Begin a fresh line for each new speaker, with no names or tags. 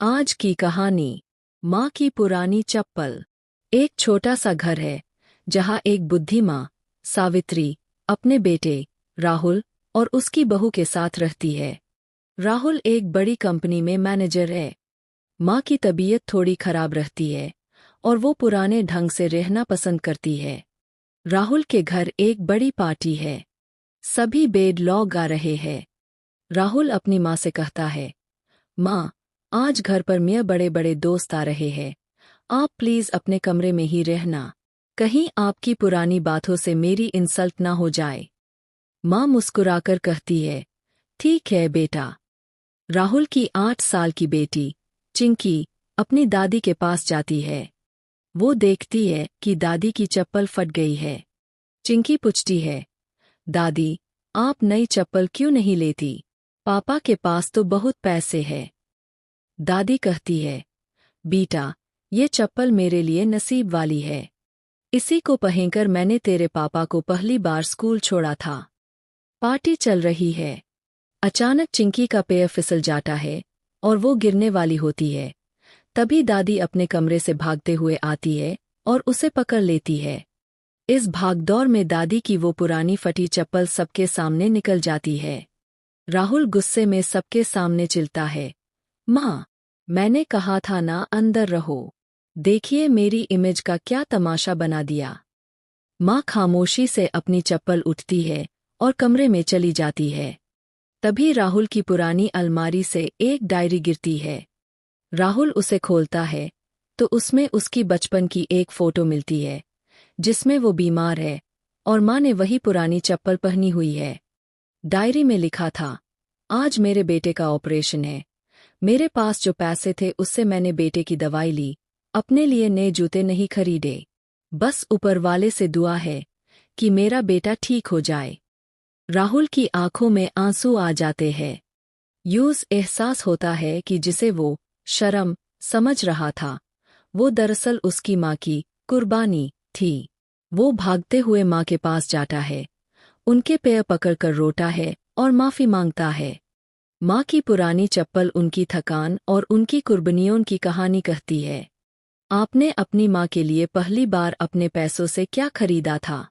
आज की कहानी। माँ की पुरानी चप्पल। एक छोटा सा घर है जहाँ एक बुद्धि माँ सावित्री अपने बेटे राहुल और उसकी बहू के साथ रहती है। राहुल एक बड़ी कंपनी में मैनेजर है। माँ की तबीयत थोड़ी खराब रहती है और वो पुराने ढंग से रहना पसंद करती है। राहुल के घर एक बड़ी पार्टी है। सभी बेड लोग गा रहे हैं। राहुल अपनी माँ से कहता है, माँ, आज घर पर मेरे बड़े बड़े दोस्त आ रहे हैं। आप प्लीज अपने कमरे में ही रहना, कहीं आपकी पुरानी बातों से मेरी इंसल्ट ना हो जाए। माँ मुस्कुराकर कहती है, ठीक है बेटा। राहुल की 8 साल की बेटी चिंकी अपनी दादी के पास जाती है। वो देखती है कि दादी की चप्पल फट गई है। चिंकी पूछती है, दादी, आप नई चप्पल क्यों नहीं लेती? पापा के पास तो बहुत पैसे हैं। दादी कहती है, बेटा, ये चप्पल मेरे लिए नसीब वाली है। इसी को पहनकर मैंने तेरे पापा को पहली बार स्कूल छोड़ा था। पार्टी चल रही है। अचानक चिंकी का पैर फिसल जाता है और वो गिरने वाली होती है। तभी दादी अपने कमरे से भागते हुए आती है और उसे पकड़ लेती है। इस भागदौड़ में दादी की वो पुरानी फटी चप्पल सबके सामने निकल जाती है। राहुल गुस्से में सबके सामने चिल्लाता है, माँ, मैंने कहा था ना अंदर रहो। देखिए मेरी इमेज का क्या तमाशा बना दिया। माँ खामोशी से अपनी चप्पल उठती है और कमरे में चली जाती है। तभी राहुल की पुरानी अलमारी से एक डायरी गिरती है। राहुल उसे खोलता है तो उसमें उसकी बचपन की एक फोटो मिलती है जिसमें वो बीमार है और माँ ने वही पुरानी चप्पल पहनी हुई है। डायरी में लिखा था, आज मेरे बेटे का ऑपरेशन है। मेरे पास जो पैसे थे उससे मैंने बेटे की दवाई ली, अपने लिए नए जूते नहीं खरीदे। बस ऊपर वाले से दुआ है कि मेरा बेटा ठीक हो जाए। राहुल की आंखों में आंसू आ जाते हैं। यूज एहसास होता है कि जिसे वो शर्म समझ रहा था, वो दरअसल उसकी माँ की कुर्बानी थी। वो भागते हुए माँ के पास जाता है, उनके पैर पकड़कर रोता है और माफ़ी मांगता है। माँ की पुरानी चप्पल उनकी थकान और उनकी कुर्बानियों की कहानी कहती है। आपने अपनी माँ के लिए पहली बार अपने पैसों से क्या खरीदा था?